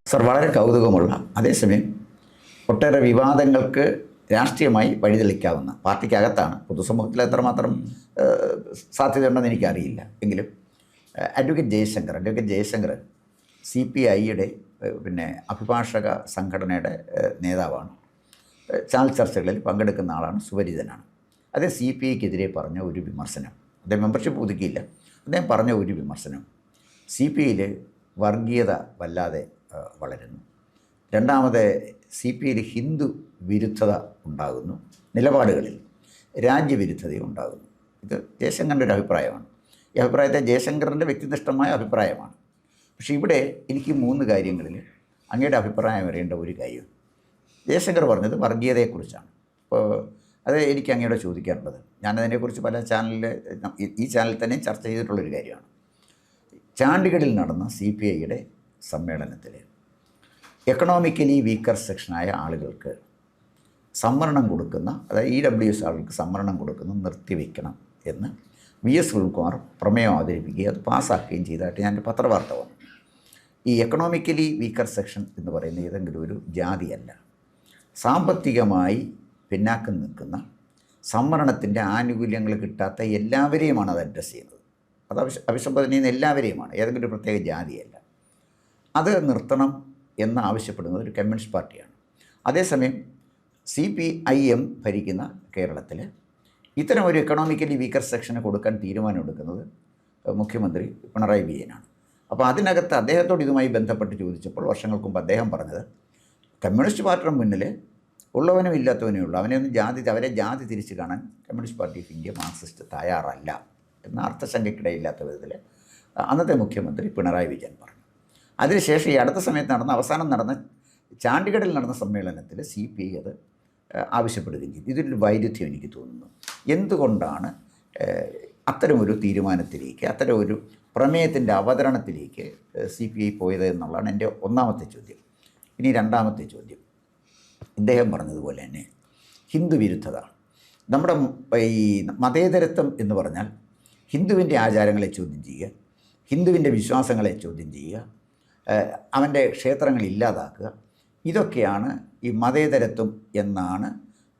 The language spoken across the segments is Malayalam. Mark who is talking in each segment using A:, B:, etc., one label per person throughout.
A: സർ, വളരെ കൗതുകമുള്ള, അതേസമയം ഒട്ടേറെ വിവാദങ്ങൾക്ക് രാഷ്ട്രീയമായി വഴിതെളിക്കാവുന്ന, പാർട്ടിക്കകത്താണ്, പൊതുസമൂഹത്തിൽ എത്രമാത്രം സാധ്യതയുണ്ടെന്ന് എനിക്കറിയില്ല. എങ്കിലും അഡ്വക്കേറ്റ് ജയശങ്കർ CPIയുടെ അഭിഭാഷക സംഘടനയുടെ നേതാവാണ്. ചാനൽ ചർച്ചകളിൽ പങ്കെടുക്കുന്ന ആളാണ്, സുപരിചിതനാണ്. അദ്ദേഹം CPIക്കെതിരെ പറഞ്ഞ ഒരു വിമർശനം, അദ്ദേഹം മെമ്പർഷിപ്പ് പുതുക്കിയില്ല, അദ്ദേഹം പറഞ്ഞ ഒരു വിമർശനം, CPIയിൽ വർഗീയത വല്ലാതെ വളരുന്നു. രണ്ടാമത് CPIയിൽ ഹിന്ദു വിരുദ്ധത ഉണ്ടാകുന്നു, നിലപാടുകളിൽ രാജ്യവിരുദ്ധതയും ഉണ്ടാകുന്നു. ഇത് ജയശങ്കറിൻ്റെ ഒരു അഭിപ്രായമാണ്. ഈ അഭിപ്രായത്തെ ജയശങ്കറിൻ്റെ വ്യക്തിനിഷ്ഠമായ അഭിപ്രായമാണ്. പക്ഷേ ഇവിടെ എനിക്ക് 3 കാര്യങ്ങളിൽ അങ്ങയുടെ അഭിപ്രായം അറിയേണ്ട ഒരു കാര്യം. ജയശങ്കർ പറഞ്ഞത് വർഗീയതയെക്കുറിച്ചാണ്. അപ്പോൾ അത് എനിക്ക് അങ്ങയോട് ചോദിക്കാറുള്ളത്, ഞാനതിനെക്കുറിച്ച് പല ഈ ചാനലിൽ തന്നെ ചർച്ച ചെയ്തിട്ടുള്ളൊരു കാര്യമാണ്. ചാണ്ടിഗഡിൽ നടന്ന CPIയുടെ സമ്മേളനത്തിൽ എക്കണോമിക്കലി വീക്കർ സെക്ഷനായ ആളുകൾക്ക് സംവരണം കൊടുക്കുന്ന, അതായത് EWS ആളുകൾക്ക് സംവരണം കൊടുക്കുന്നത് നിർത്തിവെക്കണം എന്ന് VS സുനിൽകുമാർ പ്രമേയം അവതരിപ്പിക്കുകയും അത് പാസ്സാക്കുകയും ചെയ്തതായിട്ട് ഞാൻ പത്രവാർത്ത വന്നു. ഈ എക്കണോമിക്കലി വീക്കർ സെക്ഷൻ എന്ന് പറയുന്ന ഏതെങ്കിലും ഒരു ജാതിയല്ല, സാമ്പത്തികമായി പിന്നാക്കം നിൽക്കുന്ന, സംവരണത്തിൻ്റെ ആനുകൂല്യങ്ങൾ കിട്ടാത്ത എല്ലാവരെയുമാണ് അത് അഡ്രസ്സ് ചെയ്യുന്നത്. അത് അഭിസംബോധന ചെയ്യുന്ന എല്ലാവരെയുമാണ്, ഏതെങ്കിലും ഒരു പ്രത്യേക ജാതിയല്ല. അത് നിർത്തണം എന്ന് ആവശ്യപ്പെടുന്നത് ഒരു കമ്മ്യൂണിസ്റ്റ് പാർട്ടിയാണ്. അതേസമയം CPIM ഭരിക്കുന്ന കേരളത്തിൽ ഇത്തരം ഒരു എക്കണോമിക്കലി വീക്കർ സെക്ഷന് കൊടുക്കാൻ തീരുമാനമെടുക്കുന്നത് മുഖ്യമന്ത്രി പിണറായി വിജയനാണ്. അപ്പോൾ അതിനകത്ത് അദ്ദേഹത്തോട് ഇതുമായി ബന്ധപ്പെട്ട് ചോദിച്ചപ്പോൾ വർഷങ്ങൾക്ക് മുമ്പ് അദ്ദേഹം പറഞ്ഞത്, കമ്മ്യൂണിസ്റ്റ് പാർട്ടിയുടെ മുന്നിൽ ഉള്ളവനും ഇല്ലാത്തവനും ഉള്ളൂ, അവരെ ജാതി തിരിച്ച് കാണാൻ communist party of India Marxist തയ്യാറല്ല എന്ന അർത്ഥശങ്കയ്ക്കിടയില്ലാത്ത വിധത്തിൽ അന്നത്തെ മുഖ്യമന്ത്രി പിണറായി വിജയൻ പറഞ്ഞു. അതിനുശേഷം ഈ അടുത്ത സമയത്ത് അവസാനം നടന്ന ചാണ്ടിഗഡിൽ നടന്ന സമ്മേളനത്തിൽ CPI അത് ആവശ്യപ്പെടുകയും ചെയ്തു. ഇതൊരു വൈരുദ്ധ്യം എനിക്ക് തോന്നുന്നു. എന്തുകൊണ്ടാണ് അത്തരമൊരു തീരുമാനത്തിലേക്ക്, അത്തരമൊരു പ്രമേയത്തിൻ്റെ അവതരണത്തിലേക്ക് CPI പോയത് എന്നുള്ളതാണ് എൻ്റെ ഒന്നാമത്തെ ചോദ്യം. ഇനി രണ്ടാമത്തെ ചോദ്യം, ഇദ്ദേഹം പറഞ്ഞതുപോലെ തന്നെ ഹിന്ദു വിരുദ്ധത. നമ്മുടെ ഈ മതേതരത്വം എന്ന് പറഞ്ഞാൽ ഹിന്ദുവിൻ്റെ ആചാരങ്ങളെ ചോദ്യം ചെയ്യുക, ഹിന്ദുവിൻ്റെ വിശ്വാസങ്ങളെ ചോദ്യം ചെയ്യുക, അവൻ്റെ ക്ഷേത്രങ്ങൾ ഇല്ലാതാക്കുക, ഇതൊക്കെയാണ് ഈ മതേതരത്വം എന്നാണ്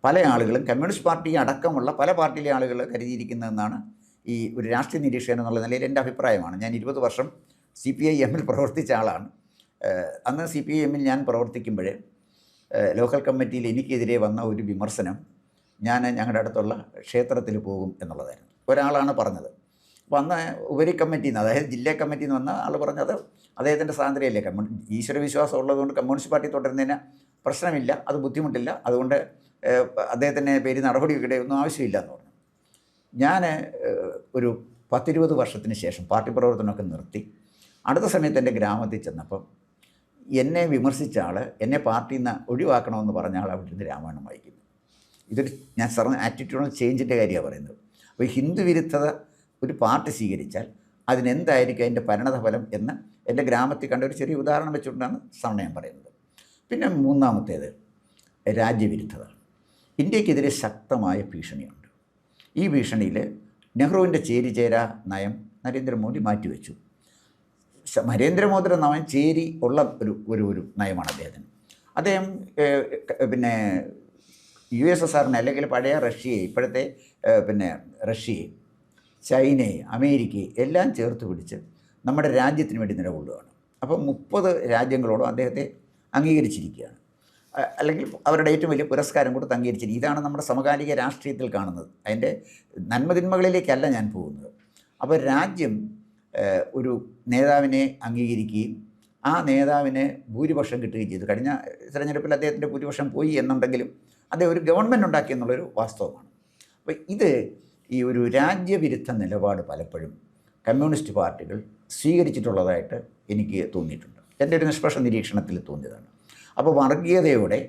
A: പല ആളുകളും, കമ്മ്യൂണിസ്റ്റ് പാർട്ടി അടക്കമുള്ള പല പാർട്ടിയിലെ ആളുകൾ കരുതിയിരിക്കുന്നതെന്നാണ് ഈ ഒരു രാഷ്ട്രീയ നിരീക്ഷകൻ എന്നുള്ള നിലയിൽ എൻ്റെ അഭിപ്രായമാണ്. ഞാൻ 20 വർഷം CPIM-ൽ പ്രവർത്തിച്ച ആളാണ്. അന്ന് CPIM-ൽ ഞാൻ പ്രവർത്തിക്കുമ്പോൾ ലോക്കൽ കമ്മിറ്റിയിൽ എനിക്കെതിരെ വന്ന ഒരു വിമർശനം, ഞാൻ ഞങ്ങളുടെ അടുത്തുള്ള ക്ഷേത്രത്തിൽ പോകും എന്നുള്ളതായിരുന്നു. ഒരാളാണ് പറഞ്ഞത്. അപ്പോൾ അന്ന് ഉപരി കമ്മിറ്റിയിൽ നിന്ന്, അതായത് ജില്ലാ കമ്മിറ്റിയിൽ നിന്ന് വന്ന ആൾ പറഞ്ഞത് അദ്ദേഹത്തിൻ്റെ സ്വാതന്ത്ര്യമല്ലേ, ഈശ്വരവിശ്വാസം ഉള്ളതുകൊണ്ട് കമ്മ്യൂണിസ്റ്റ് പാർട്ടി തുടരുന്നതിന് പ്രശ്നമില്ല, അത് ബുദ്ധിമുട്ടില്ല, അതുകൊണ്ട് അദ്ദേഹത്തിൻ്റെ പേര് നടപടിയുടെ ഒന്നും ആവശ്യമില്ല എന്ന് പറഞ്ഞു. ഞാൻ ഒരു 10-20 വർഷത്തിന് ശേഷം പാർട്ടി പ്രവർത്തനമൊക്കെ നിർത്തി അടുത്ത സമയത്ത് എൻ്റെ ഗ്രാമത്തിൽ ചെന്നപ്പം എന്നെ വിമർശിച്ച ആൾ, എന്നെ പാർട്ടിയിൽ നിന്ന് ഒഴിവാക്കണമെന്ന് പറഞ്ഞ ആൾ അവിടെ നിന്ന് രാമായണം വായിക്കുന്നു. ഇതൊരു ഞാൻ ആറ്റിറ്റ്യൂഡൽ ചേഞ്ചിൻ്റെ കാര്യമാണ് പറയുന്നത്. അപ്പോൾ ഹിന്ദു വിരുദ്ധത ഒരു പാർട്ടി സ്വീകരിച്ചാൽ അതിനെന്തായിരിക്കും അതിൻ്റെ പരിണതഫലം എന്ന് എൻ്റെ ഗ്രാമത്തിൽ കണ്ട ഒരു ചെറിയ ഉദാഹരണം വെച്ചുകൊണ്ടാണ് സമയം പറയുന്നത്. പിന്നെ മൂന്നാമത്തേത് രാജ്യവിരുദ്ധത. ഇന്ത്യക്കെതിരെ ശക്തമായ ഭീഷണിയുണ്ട്. ഈ ഭീഷണിയിൽ നെഹ്റുവിൻ്റെ ചേരിചേരാ നയം നരേന്ദ്രമോദി മാറ്റിവെച്ചു. നരേന്ദ്രമോദിയുടെ നയം ചേരി ഉള്ള ഒരു നയമാണ് അദ്ദേഹത്തിന്. അദ്ദേഹം USSRനെ അല്ലെങ്കിൽ പഴയ റഷ്യയെ, ഇപ്പോഴത്തെ റഷ്യയെ, ചൈനയെ, അമേരിക്കയെ എല്ലാം ചേർത്ത് പിടിച്ച് നമ്മുടെ രാജ്യത്തിന് വേണ്ടി നിലകൊള്ളുകയാണ്. അപ്പോൾ 30 രാജ്യങ്ങളോടും അദ്ദേഹത്തെ അംഗീകരിച്ചിരിക്കുകയാണ്, അല്ലെങ്കിൽ അവരുടെ ഏറ്റവും വലിയ പുരസ്കാരം കൊടുത്ത് അംഗീകരിച്ചിരിക്കുക. ഇതാണ് നമ്മുടെ സമകാലിക രാഷ്ട്രീയത്തിൽ കാണുന്നത്. അതിൻ്റെ നന്മതിന്മകളിലേക്കല്ല ഞാൻ പോകുന്നത്. അപ്പോൾ രാജ്യം ഒരു നേതാവിനെ അംഗീകരിക്കുകയും ആ നേതാവിന് ഭൂരിപക്ഷം കിട്ടുകയും ചെയ്തു. കഴിഞ്ഞ തിരഞ്ഞെടുപ്പിൽ അദ്ദേഹത്തിൻ്റെ ഭൂരിപക്ഷം പോയി എന്നുണ്ടെങ്കിലും അദ്ദേഹം ഒരു ഗവൺമെൻറ് ഉണ്ടാക്കി എന്നുള്ളൊരു വാസ്തവമാണ്. അപ്പോൾ ഇത് ഈ ഒരു രാജ്യവിരുദ്ധ നിലപാട് പലപ്പോഴും കമ്മ്യൂണിസ്റ്റ് പാർട്ടികൾ സ്വീകരിച്ചിട്ടുള്ളതായിട്ട് എനിക്ക് തോന്നിയിട്ടുണ്ട്. എൻ്റെ ഒരു നിഷ്പക്ഷ നിരീക്ഷണത്തിൽ തോന്നിയതാണ്. അപ്പോൾ വർഗീയതയോടെ,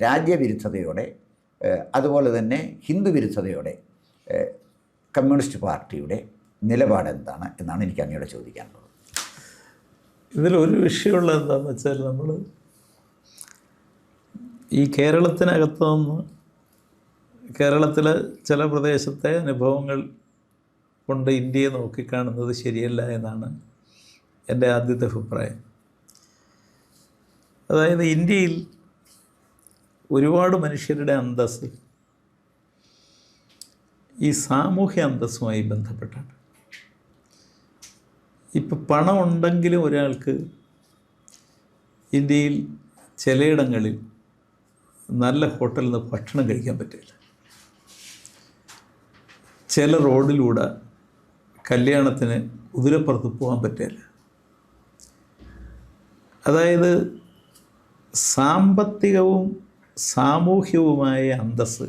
A: രാജ്യവിരുദ്ധതയോടെ, അതുപോലെ തന്നെ ഹിന്ദു വിരുദ്ധതയോടെ കമ്മ്യൂണിസ്റ്റ് പാർട്ടിയുടെ നിലപാട് എന്താണ് എന്നാണ് എനിക്ക് അങ്ങയോട് ചോദിക്കാനുള്ളത്.
B: ഇതിലൊരു വിഷയമുള്ളത് എന്താണെന്ന് വെച്ചാൽ, നമ്മൾ ഈ കേരളത്തിനകത്ത് നിന്ന് കേരളത്തിലെ ചില പ്രദേശത്തെ അനുഭവങ്ങൾ കൊണ്ട് ഇന്ത്യയെ നോക്കിക്കാണുന്നത് ശരിയല്ല എന്നാണ് എൻ്റെ ആദ്യത്തെ അഭിപ്രായം. അതായത് ഇന്ത്യയിൽ ഒരുപാട് മനുഷ്യരുടെ അന്തസ്സ് ഈ സാമൂഹ്യ അന്തസ്സുമായി ബന്ധപ്പെട്ടാണ്. ഇപ്പം പണമുണ്ടെങ്കിലും ഒരാൾക്ക് ഇന്ത്യയിൽ ചിലയിടങ്ങളിൽ നല്ല ഹോട്ടലിൽ നിന്ന് ഭക്ഷണം കഴിക്കാൻ പറ്റില്ല. ചില റോഡിലൂടെ കല്യാണത്തിന് കുതിരപ്പുറത്ത് പോകാൻ പറ്റില്ല. അതായത് സാമ്പത്തികവും സാമൂഹ്യവുമായ അന്തസ്സ്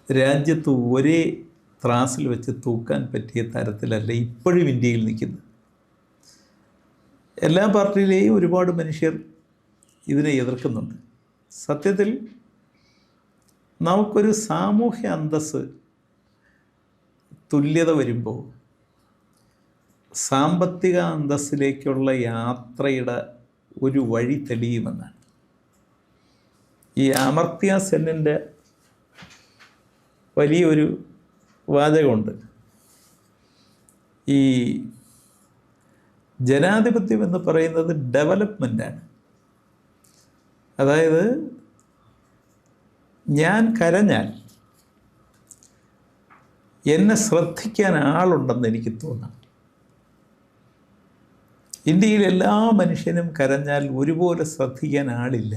B: രാജ്യത്ത് ഒരേ ത്രാസിൽ വെച്ച് തൂക്കാൻ പറ്റിയ തരത്തിലല്ല ഇപ്പോഴും ഇന്ത്യയിൽ നിൽക്കുന്നത്. എല്ലാ പാർട്ടിയിലെയും ഒരുപാട് മനുഷ്യർ ഇതിനെ എതിർക്കുന്നുണ്ട്. സത്യത്തിൽ നമുക്കൊരു സാമൂഹ്യ അന്തസ്സ് തുല്യത വരുമ്പോൾ സാമ്പത്തിക അന്തസ്സിലേക്കുള്ള യാത്രയുടെ ഒരു വഴി തെളിയുമെന്നാണ്. ഈ അമർത്യ സെന്നിൻ്റെ വലിയൊരു വാചകമുണ്ട്. ഈ ജനാധിപത്യം എന്ന് പറയുന്നത് ഡെവലപ്മെൻറ്റാണ്. അതായത് ഞാൻ കരഞ്ഞാൽ എന്നെ ശ്രദ്ധിക്കാൻ ആളുണ്ടെന്ന് എനിക്ക് തോന്നാം. ഇന്ത്യയിൽ എല്ലാ മനുഷ്യനും കരഞ്ഞാൽ ഒരുപോലെ ശ്രദ്ധിക്കാൻ ആളില്ല.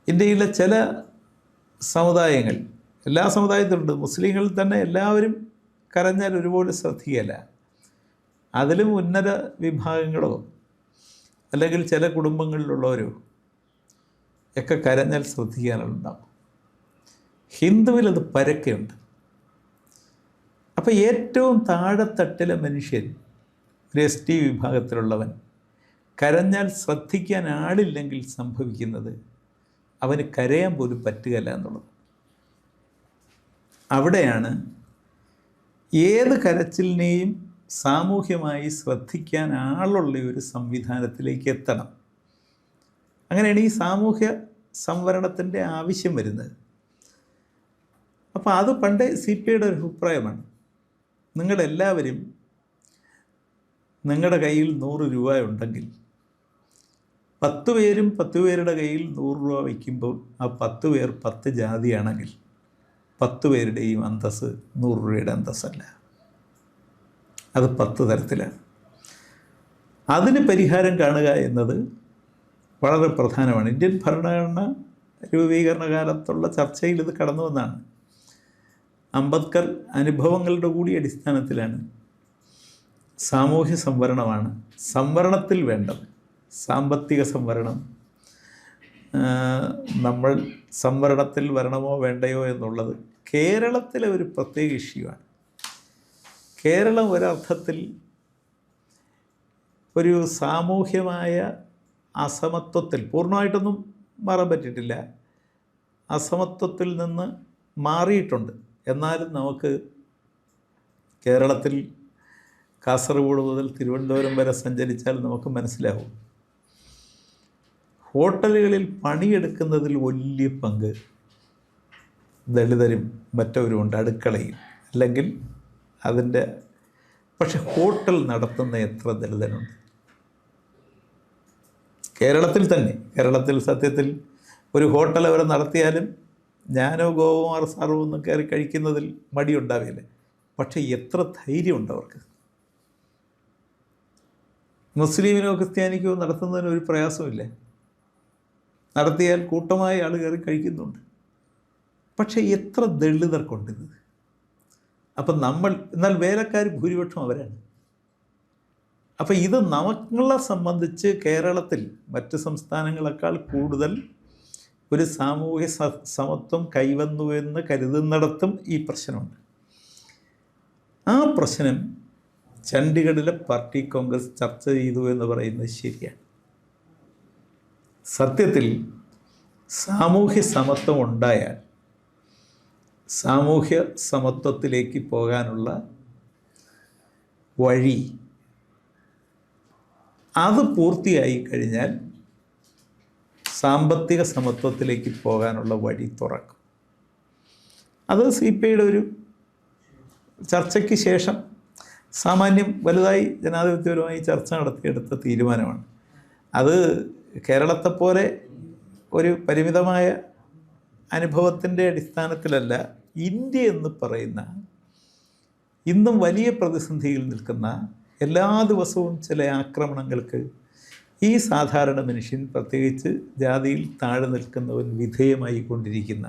B: ഇന്ത്യയിലെ ചില സമുദായങ്ങൾ, എല്ലാ സമുദായത്തിലുണ്ട്, മുസ്ലിങ്ങളിൽ തന്നെ എല്ലാവരും കരഞ്ഞാൽ ഒരുപോലെ ശ്രദ്ധിക്കില്ല. അതിലും ഉന്നത വിഭാഗങ്ങളോ അല്ലെങ്കിൽ ചില കുടുംബങ്ങളിലുള്ളവരോ ഒക്കെ കരഞ്ഞാൽ ശ്രദ്ധിക്കാനുണ്ടാവും. ഹിന്ദുവിലത് പരക്കെയുണ്ട്. അപ്പോൾ ഏറ്റവും താഴെത്തട്ടിലെ മനുഷ്യൻ, ഒരു എസ് ടി വിഭാഗത്തിലുള്ളവൻ കരഞ്ഞാൽ ശ്രദ്ധിക്കാൻ ആളില്ലെങ്കിൽ സംഭവിക്കുന്നത് അവന് കരയാൻ പോലും പറ്റുകയില്ല എന്നുള്ളത്. അവിടെയാണ് ഏത് കരച്ചിലിനെയും സാമൂഹ്യമായി ശ്രദ്ധിക്കാൻ ആളുള്ള ഒരു സംവിധാനത്തിലേക്ക് എത്തണം. അങ്ങനെയാണ് ഈ സാമൂഹ്യ സംവരണത്തിൻ്റെ ആവശ്യം വരുന്നത്. അപ്പോൾ അത് പണ്ടേ CPIയുടെ ഒരു അഭിപ്രായമാണ്. നിങ്ങളെല്ലാവരും നിങ്ങളുടെ കയ്യിൽ 100 രൂപ ഉണ്ടെങ്കിൽ 10 പേരും 10 പേരുടെ കയ്യിൽ 100 രൂപ വയ്ക്കുമ്പോൾ ആ 10 പേർ 10 ജാതിയാണെങ്കിൽ 10 പേരുടെയും അന്തസ്സ് 100 രൂപയുടെ അന്തസ്സല്ല. അത് 10 തരത്തിലാണ്. അതിന് പരിഹാരം കാണുക എന്നത് വളരെ പ്രധാനമാണ്. ഇന്ത്യൻ ഭരണഘടന രൂപീകരണ കാലത്തുള്ള ചർച്ചയിൽ ഇത് കടന്നു വന്നാണ്. അംബേദ്കർ അനുഭവങ്ങളുടെ കൂടി അടിസ്ഥാനത്തിലാണ് സാമൂഹ്യ സംവരണമാണ് സംവരണത്തിൽ വേണ്ടത്. സാമ്പത്തിക സംവരണം, നമ്മൾ സംവരണത്തിൽ വരണമോ വേണ്ടയോ എന്നുള്ളത് കേരളത്തിലെ ഒരു പ്രത്യേക ഇഷ്യൂവാണ്. കേരളം ഒരർത്ഥത്തിൽ ഒരു സാമൂഹ്യമായ അസമത്വത്തിൽ, പൂർണ്ണമായിട്ടൊന്നും മാറാൻ പറ്റിയിട്ടില്ല, അസമത്വത്തിൽ നിന്ന് മാറിയിട്ടുണ്ട്. എന്നാലും നമുക്ക് കേരളത്തിൽ കാസർഗോഡ് മുതൽ തിരുവനന്തപുരം വരെ സഞ്ചരിച്ചാൽ നമുക്ക് മനസ്സിലാവും, ഹോട്ടലുകളിൽ പണിയെടുക്കുന്നതിൽ വലിയ പങ്ക് ദളിതരും മറ്റവരുമുണ്ട്, അടുക്കളയിൽ അല്ലെങ്കിൽ അതിൻ്റെ. പക്ഷെ ഹോട്ടൽ നടത്തുന്ന എത്ര ദളിതനുണ്ട് കേരളത്തിൽ തന്നെ? കേരളത്തിൽ സത്യത്തിൽ ഒരു ഹോട്ടൽ അവർ നടത്തിയാലും ഞാനോ ഗോപകുമാർ സാറോ ഒന്നും കയറി കഴിക്കുന്നതിൽ മടിയുണ്ടാവില്ല. പക്ഷേ എത്ര ധൈര്യമുണ്ട് അവർക്ക്. മുസ്ലിമിനോ ക്രിസ്ത്യാനിക്കോ നടത്തുന്നതിന് ഒരു പ്രയാസമില്ല. നടത്തിയാൽ കൂട്ടമായി ആൾ കയറി കഴിക്കുന്നുണ്ട്. പക്ഷേ എത്ര ദളിതർക്കുണ്ടിത്. അപ്പം എന്നാൽ വേലക്കാർ ഭൂരിപക്ഷം അവരാണ്. അപ്പം ഇത് നമ്മളെ സംബന്ധിച്ച് കേരളത്തിൽ മറ്റ് സംസ്ഥാനങ്ങളെക്കാൾ കൂടുതൽ ഒരു സാമൂഹ്യ സമത്വം കൈവന്നുവെന്ന് കരുതുന്നിടത്തും ഈ പ്രശ്നമുണ്ട്. ആ പ്രശ്നം ചണ്ഡീഗഡിലെ പാർട്ടി കോൺഗ്രസ് ചർച്ച ചെയ്തു എന്ന് പറയുന്നത് ശരിയാണ്. സത്യത്തിൽ സാമൂഹ്യ സമത്വം ഉണ്ടായാൽ സാമൂഹ്യ സമത്വത്തിലേക്ക് പോകാനുള്ള വഴി അത് പൂർത്തിയായി കഴിഞ്ഞാൽ സാമ്പത്തിക സമത്വത്തിലേക്ക് പോകാനുള്ള വഴി തുറക്കും. അത് CPIയുടെ ഒരു ചർച്ചയ്ക്ക് ശേഷം സാമാന്യം വലുതായി ജനാധിപത്യപരമായി ചർച്ച നടത്തിയെടുത്ത തീരുമാനമാണ്. അത് കേരളത്തെപ്പോലെ ഒരു പരിമിതമായ അനുഭവത്തിൻ്റെ അടിസ്ഥാനത്തിലല്ല, ഇന്ത്യ എന്ന് പറയുന്ന ഇന്നും വലിയ പ്രതിസന്ധിയിൽ നിൽക്കുന്ന, എല്ലാ ദിവസവും ചില ആക്രമണങ്ങൾക്ക് ഈ സാധാരണ മനുഷ്യൻ, പ്രത്യേകിച്ച് ജാതിയിൽ താഴെ നിൽക്കുന്നവൻ വിധേയമായി കൊണ്ടിരിക്കുന്ന,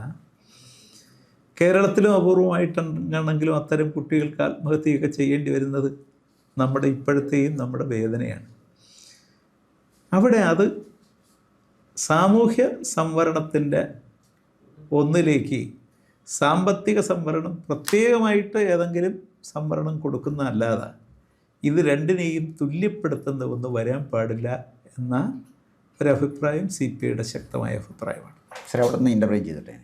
B: കേരളത്തിലും അപൂർവമായിട്ടാണെങ്കിലും അത്തരം കുട്ടികൾക്ക് ആത്മഹത്യയൊക്കെ ചെയ്യേണ്ടി വരുന്നത് നമ്മുടെ ഇപ്പോഴത്തെയും നമ്മുടെ വേദനയാണ്. അവിടെ അത് സാമൂഹ്യ സംവരണത്തിൻ്റെ ഒന്നിലേക്ക് സാമ്പത്തിക സംവരണം പ്രത്യേകമായിട്ട് ഏതെങ്കിലും സംവരണം കൊടുക്കുന്ന അല്ലാതെ ഇത് രണ്ടിനെയും തുല്യപ്പെടുത്തുന്ന ഒന്ന് വരാൻ പാടില്ല എന്ന ഒരഭിപ്രായം CPIയുടെ ശക്തമായ അഭിപ്രായമാണ്.
A: സാർ അവിടെ നിന്ന് ഇൻ്റർവ്യൂ ചെയ്തിട്ടേ.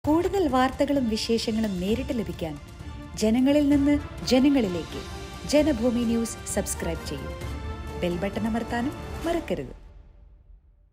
C: കൂടുതൽ വാർത്തകളും വിശേഷങ്ങളും നേരിട്ട് ലഭിക്കാൻ ജനങ്ങളിൽ നിന്ന് ജനങ്ങളിലേക്ക് ജനഭൂമി ന്യൂസ് സബ്സ്ക്രൈബ് ചെയ്യൂ. ബെൽ ബട്ടൺ അമർത്താനും മറക്കരുത്.